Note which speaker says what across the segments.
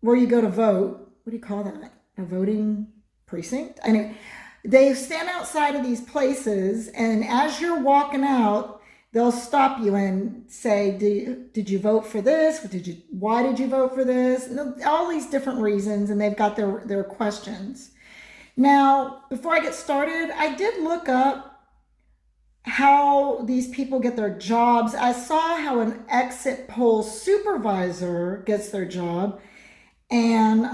Speaker 1: where you go to vote. What do you call that? A voting precinct? Anyway, they stand outside of these places, and as you're walking out, they'll stop you and say, did you vote for this? Why did you vote for this? And all these different reasons, and they've got their questions. Now, before I get started, I did look up how these people get their jobs. I saw how an exit poll supervisor gets their job, and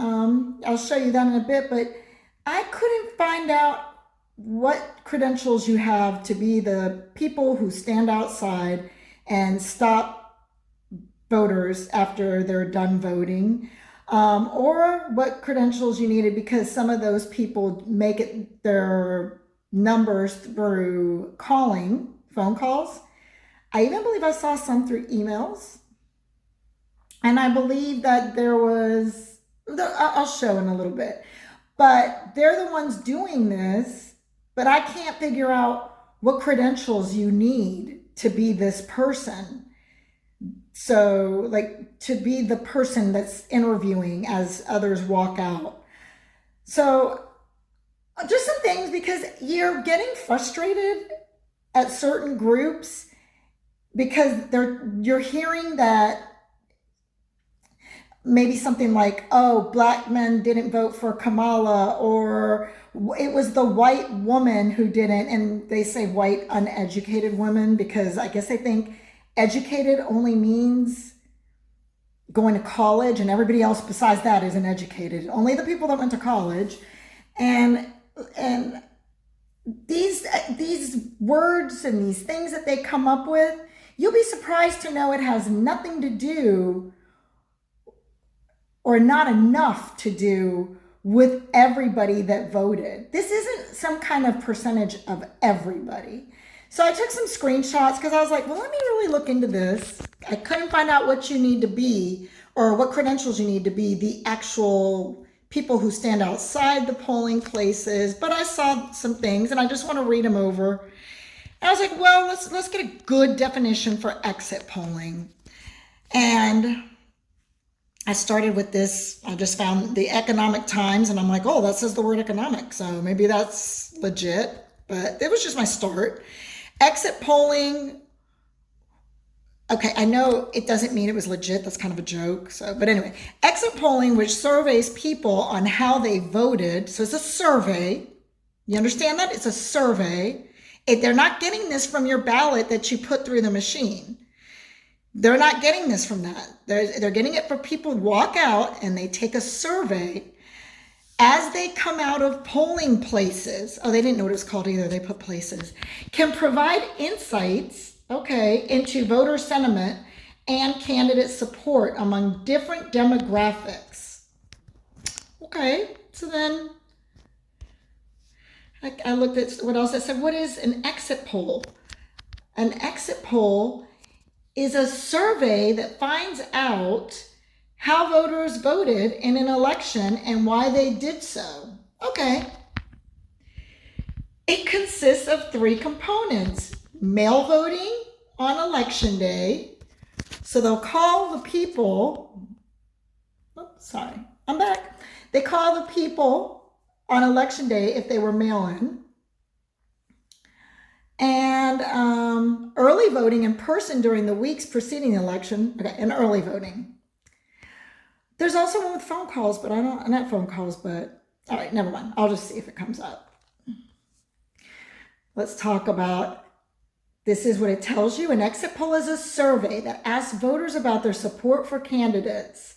Speaker 1: I'll show you that in a bit, but I couldn't find out what credentials you have to be the people who stand outside and stop voters after they're done voting, or what credentials you needed, because some of those people make it their numbers through calling, phone calls. I even believe I saw some through emails. And I believe that there was, I'll show in a little bit, but they're the ones doing this, but I can't figure out what credentials you need to be this person. So, like, to be the person that's interviewing as others walk out. So, just some things, because you're getting frustrated at certain groups because you're hearing that maybe something like, oh, black men didn't vote for Kamala, or it was the white woman who didn't. And they say white uneducated women because I guess they think educated only means going to college, and everybody else besides that isn't educated. Only the people that went to college. And these words and these things that they come up with, you'll be surprised to know it has nothing to do, or not enough to do, with everybody that voted. This isn't some kind of percentage of everybody. So I took some screenshots because I was like, well, let me really look into this. I couldn't find out what you need to be, or what credentials you need to be the actual people who stand outside the polling places, but I saw some things and I just want to read them over. And I was like, well, let's get a good definition for exit polling. And I started with this. I just found the Economic Times, and I'm like, oh, that says the word economic, so maybe that's legit. But it was just my start. Exit polling. Okay, I know it doesn't mean it was legit. That's kind of a joke. So, but anyway, exit polling, which surveys people on how they voted. So it's a survey. You understand that? It's a survey. They're not getting this from your ballot that you put through the machine. They're not getting this from that. They're getting it for people who walk out and they take a survey as they come out of polling places. Oh, they didn't know what it was called either. They put places. Can provide insights, into voter sentiment and candidate support among different demographics. Okay, so then I looked at what else. I said, what is an exit poll? An exit poll is a survey that finds out how voters voted in an election and why they did so. Okay. It consists of 3 components. Mail voting on election day. So they'll call the people, I'm back. They call the people on election day if they were mail-in. And early voting in person during the weeks preceding the election. Okay, and early voting. There's also one with phone calls, but not phone calls, but all right, never mind. I'll just see if it comes up. Let's talk about, this is what it tells you. An exit poll is a survey that asks voters about their support for candidates.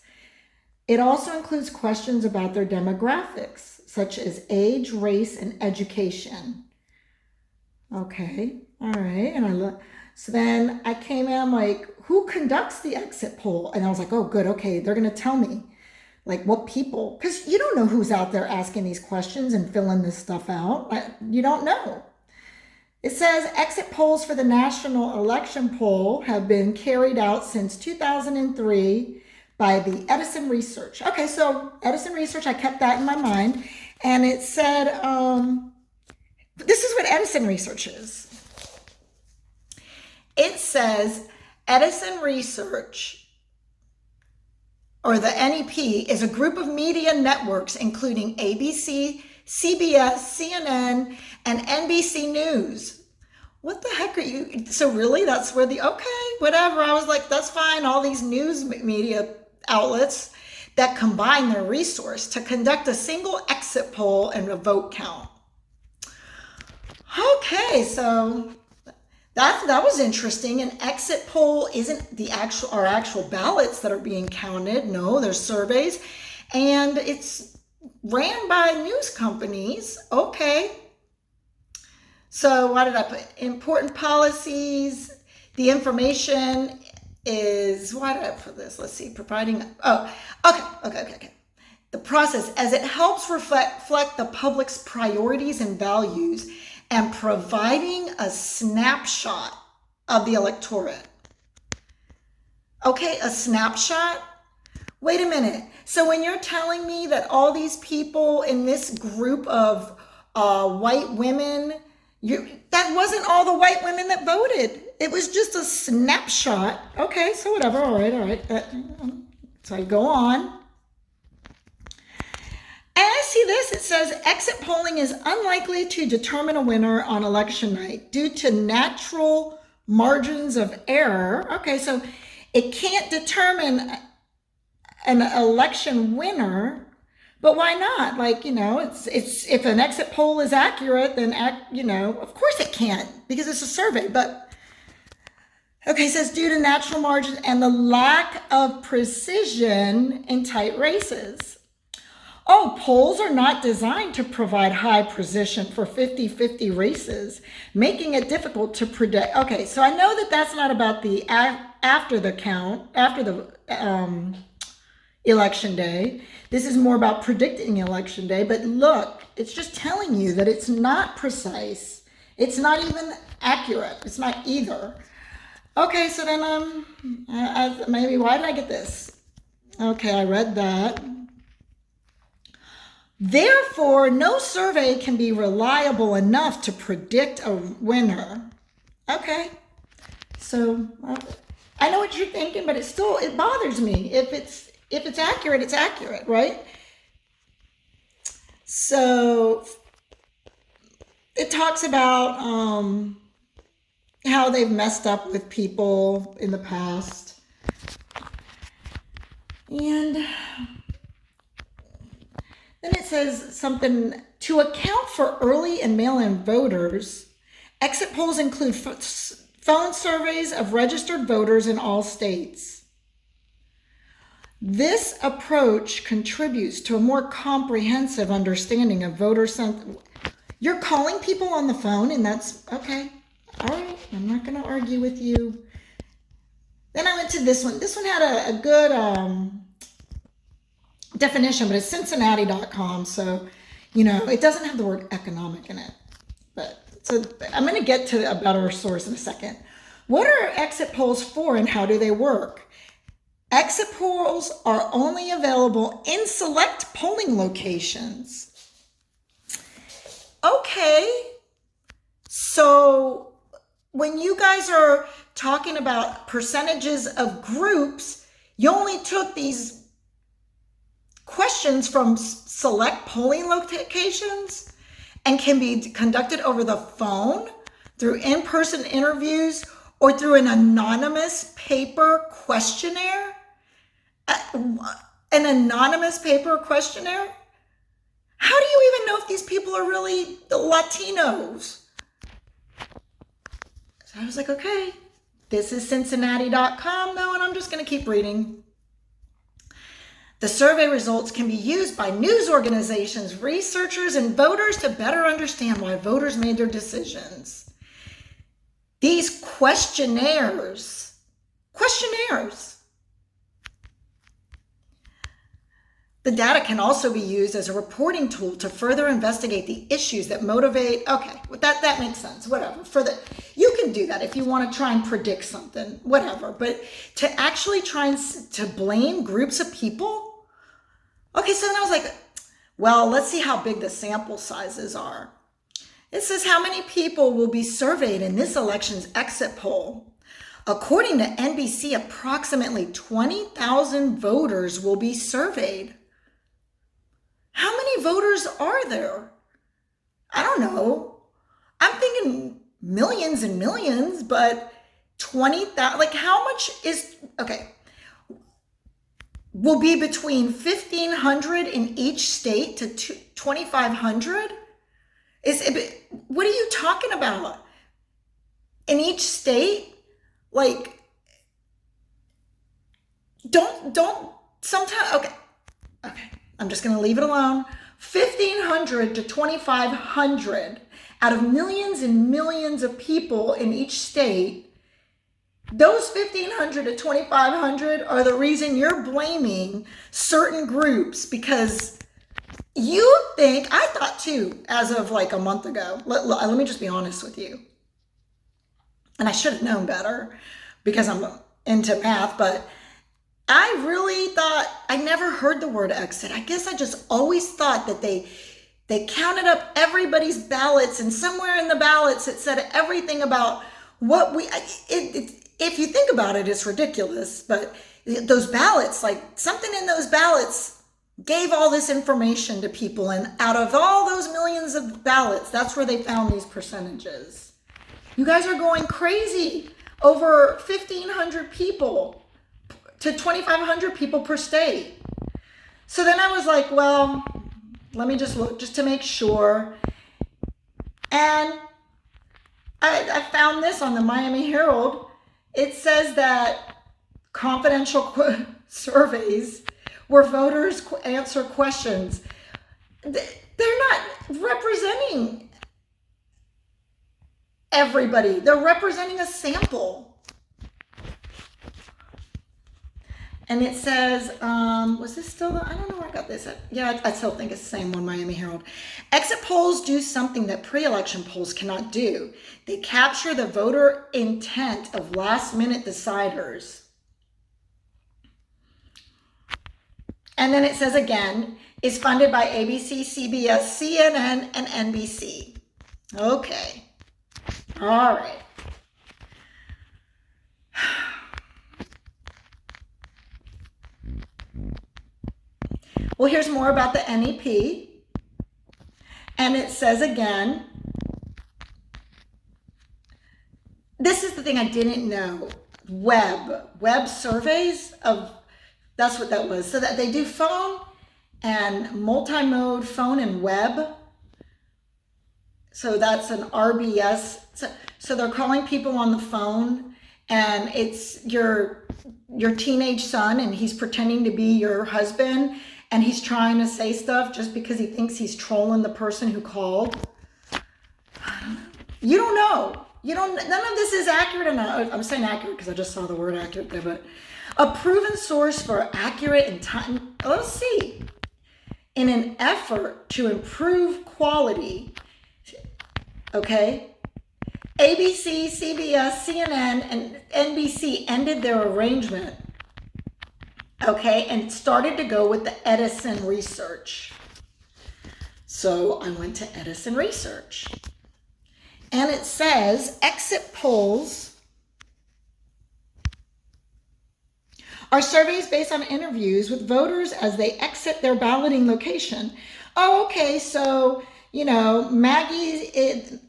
Speaker 1: It also includes questions about their demographics, such as age, race, and education. Okay, all right. And so then I came in, I'm like, who conducts the exit poll? And I was like, oh, good. Okay, they're going to tell me like what people, because you don't know who's out there asking these questions and filling this stuff out. You don't know. It says exit polls for the national election poll have been carried out since 2003 by the Edison Research. Okay, so Edison Research, I kept that in my mind. And it said, this is what Edison Research is. It says Edison Research or the NEP, is a group of media networks including ABC, CBS, CNN, and NBC News. What the heck are you? So really, that's where okay, whatever. I was like, that's fine. All these news media outlets that combine their resource to conduct a single exit poll and a vote count. Okay, so that was interesting. An exit poll isn't our actual ballots that are being counted. No, there's surveys, and it's ran by news companies. Okay. So what did I put? Important policies. The information is, why did I put this? Let's see, providing, okay. The process, as it helps reflect the public's priorities and values and providing a snapshot of the electorate. Okay, a snapshot? Wait a minute. So when you're telling me that all these people in this group of white women, that wasn't all the white women that voted. It was just a snapshot. Okay, so whatever. All right. So I go on. And I see this. It says exit polling is unlikely to determine a winner on election night due to natural margins of error. Okay, so it can't determine an election winner. But why not? Like, it's if an exit poll is accurate, then, of course it can't because it's a survey. But, okay, it says due to natural margins and the lack of precision in tight races. Oh, polls are not designed to provide high precision for 50-50 races, making it difficult to predict. Okay, so I know that that's not about the after the election day. This is more about predicting election day, but look, it's just telling you that it's not precise. It's not even accurate. It's not either. Okay, so then maybe why did I get this? Okay, I read that. Therefore, no survey can be reliable enough to predict a winner. Okay, so I know what you're thinking, but it bothers me. If it's accurate, it's accurate, right? So it talks about how they've messed up with people in the past. And then it says something, to account for early and mail-in voters, exit polls include phone surveys of registered voters in all states. This approach contributes to a more comprehensive understanding of voter sentiment. You're calling people on the phone, and that's okay. All right, I'm not going to argue with you. Then I went to this one. This one had a good definition, but it's Cincinnati.com, so it doesn't have the word economic in it. But so I'm going to get to a better source in a second. What are exit polls for, and how do they work? Exit polls are only available in select polling locations. Okay, so when you guys are talking about percentages of groups, you only took these questions from select polling locations and can be conducted over the phone, through in-person interviews, or through an anonymous paper questionnaire. An anonymous paper questionnaire? How do you even know if these people are really Latinos? So I was like, okay, this is Cincinnati.com though, and I'm just going to keep reading. The survey results can be used by news organizations, researchers, and voters to better understand why voters made their decisions. These questionnaires. The data can also be used as a reporting tool to further investigate the issues that motivate. Okay, that makes sense. Whatever. You can do that if you want to try and predict something. Whatever. But to actually try to blame groups of people. Okay, so then I was like, well, let's see how big the sample sizes are. It says how many people will be surveyed in this election's exit poll. According to NBC, approximately 20,000 voters will be surveyed. How many voters are there? I don't know. I'm thinking millions and millions, but 20,000, like how much is, okay, will be between 1,500 in each state to 2,500? What are you talking about? In each state? Like, don't, sometimes, okay, I'm just going to leave it alone. 1,500 to 2,500 out of millions and millions of people in each state. Those 1,500 to 2,500 are the reason you're blaming certain groups, because you think, I thought too, as of like a month ago, let me just be honest with you. And I should have known better because I'm into math, but I really thought, I never heard the word exit. I guess I just always thought that they counted up everybody's ballots, and somewhere in the ballots it said everything about what if you think about it, it's ridiculous, but those ballots, like something in those ballots gave all this information to people, and out of all those millions of ballots, that's where they found these percentages. You guys are going crazy over 1,500 people to 2,500 people per state. So then I was like, well, let me just look just to make sure. And I found this on the Miami Herald. It says that confidential surveys where voters answer questions, they're not representing everybody. They're representing a sample. And it says, was this still I don't know where I got this at. Yeah, I still think it's the same one, Miami Herald. Exit polls do something that pre-election polls cannot do. They capture the voter intent of last-minute deciders. And then it says again, is funded by ABC, CBS, CNN, and NBC. Okay. All right. Well, here's more about the NEP. And it says again, this is the thing I didn't know. Web surveys of, that's what that was. So that they do phone and multi-mode phone and web. So that's an RBS. So they're calling people on the phone, and it's your teenage son, and he's pretending to be your husband, and he's trying to say stuff just because he thinks he's trolling the person who called. You don't know. None of this is accurate enough. I'm saying accurate because I just saw the word accurate there, but a proven source for accurate and time. Let's see. In an effort to improve quality, okay, ABC, CBS, CNN, and NBC ended their arrangement, okay, and started to go with the Edison research. So I went to Edison research. And it says exit polls are surveys based on interviews with voters as they exit their balloting location. Oh, okay, so, you know, Maggie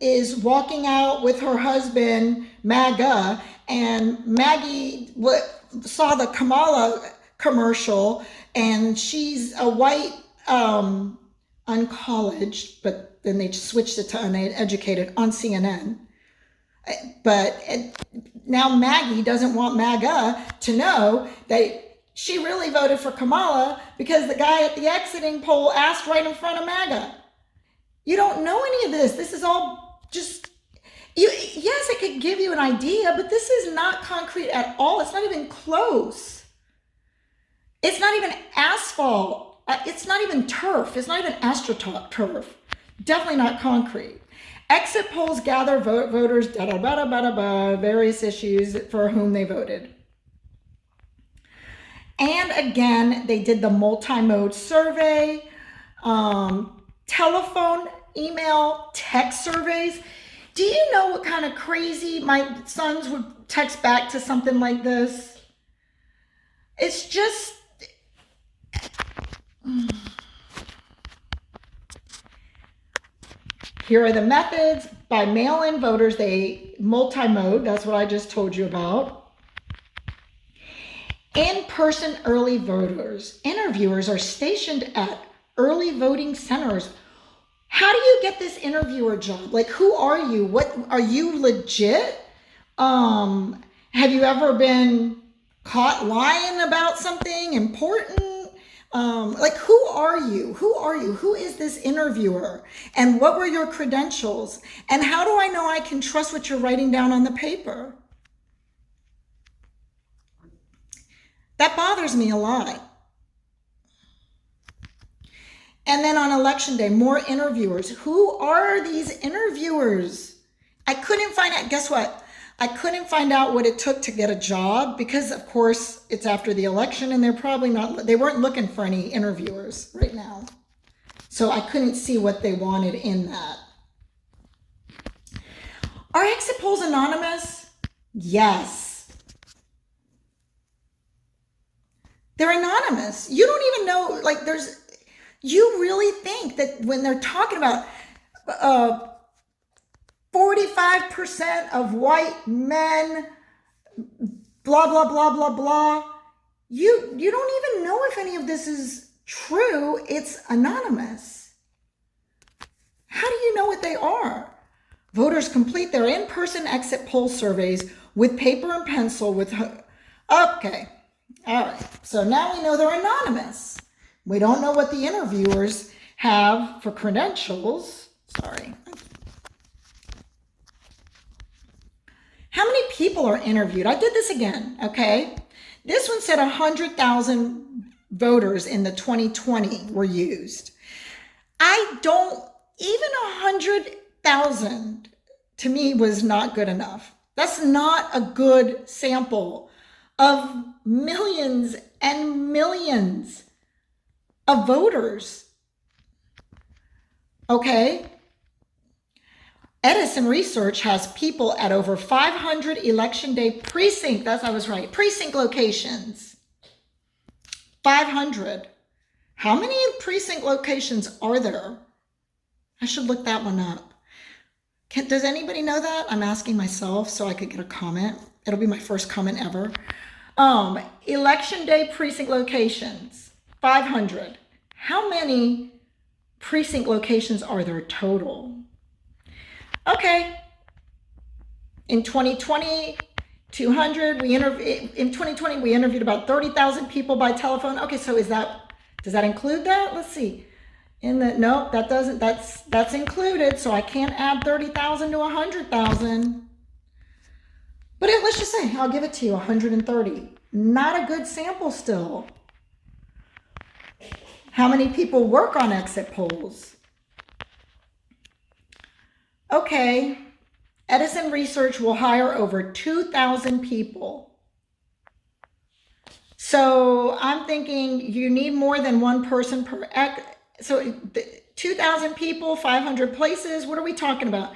Speaker 1: is walking out with her husband, MAGA, and Maggie saw the Kamala commercial, and she's a white, uncolleged, but then they switched it to uneducated on CNN. But now Maggie doesn't want MAGA to know that she really voted for Kamala because the guy at the exiting poll asked right in front of MAGA. You don't know any of this. This is all just, yes, it could give you an idea, but this is not concrete at all. It's not even close. It's not even asphalt. It's not even turf. It's not even astroturf. Definitely not concrete. Exit polls gather voters, various issues for whom they voted. And again, they did the multi-mode survey, telephone, email, text surveys. Do you know what kind of crazy my sons would text back to something like this? It's just, here are the methods. By mail-in voters, they multi-mode. That's what I just told you about. In-person early voters. Interviewers are stationed at early voting centers. How do you get this interviewer job? Like, who are you? What are you legit? Have you ever been caught lying about something important? Like, who are you? Who are you? Who is this interviewer? And what were your credentials? And how do I know I can trust what you're writing down on the paper? That bothers me a lot. And then on election day, more interviewers. Who are these interviewers? I couldn't find out. Guess what? I couldn't find out what it took to get a job because, of course, it's after the election and they weren't looking for any interviewers right now. So I couldn't see what they wanted in that. Are exit polls anonymous? Yes. They're anonymous. You don't even know, like, you really think that when they're talking about 45% of white men, blah, blah, blah, blah, blah. You don't even know if any of this is true. It's anonymous. How do you know what they are? Voters complete their in-person exit poll surveys with paper and pencil okay. All right. So now we know they're anonymous. We don't know what the interviewers have for credentials. Sorry. How many people are interviewed? I did this again, okay? This one said 100,000 voters in the 2020 were used. Even 100,000 to me was not good enough. That's not a good sample of millions and millions of voters, okay? Edison Research has people at over 500 election day precinct. I was right. Precinct locations. 500. How many precinct locations are there? I should look that one up. Does anybody know that? I'm asking myself so I could get a comment. It'll be my first comment ever. Election day precinct locations. 500. How many precinct locations are there total? Okay, in 2020, 200, in 2020, we interviewed about 30,000 people by telephone. Okay, so does that include that? Let's see. Nope, that doesn't, that's included. So I can't add 30,000 to 100,000. But let's just say, I'll give it to you, 130. Not a good sample still. How many people work on exit polls? Okay, Edison Research will hire over 2,000 people. So I'm thinking you need more than one person per so 2,000 people, 500 places. What are we talking about?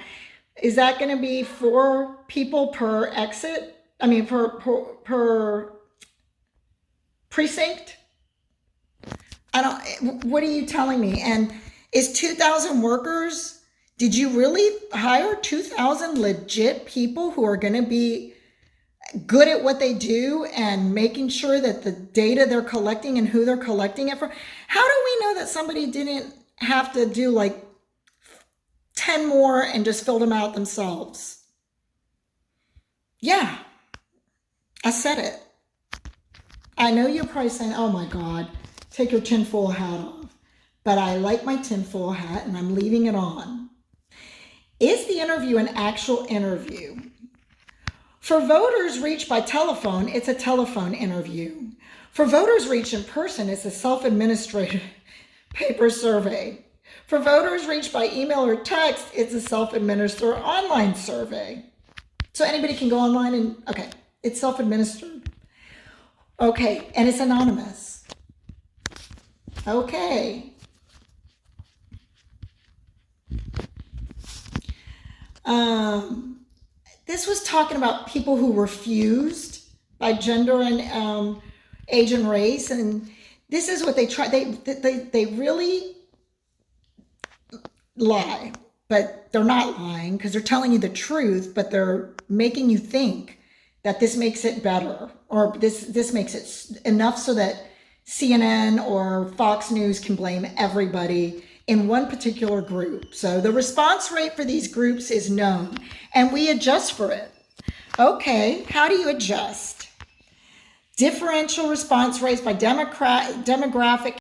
Speaker 1: Is that going to be 4 people per exit? I mean, per precinct? What are you telling me? And is 2,000 workers? Did you really hire 2,000 legit people who are going to be good at what they do and making sure that the data they're collecting and who they're collecting it from? How do we know that somebody didn't have to do like 10 more and just fill them out themselves? Yeah, I said it. I know you're probably saying, oh my God, take your tinfoil hat off. But I like my tinfoil hat and I'm leaving it on. Is the interview an actual interview? For voters reached by telephone, it's a telephone interview. For voters reached in person, it's a self-administered paper survey. For voters reached by email or text, it's a self-administered online survey. So anybody can go online and, okay, it's self-administered. Okay, and it's anonymous. Okay. This was talking about people who were fused by gender and age and race, and this is what they try. They really lie, but they're not lying because they're telling you the truth, but they're making you think that this makes it better, or this makes it enough so that CNN or Fox News can blame everybody in one particular group. So the response rate for these groups is known, and we adjust for it. Okay, how do you adjust? Differential response rates by demographic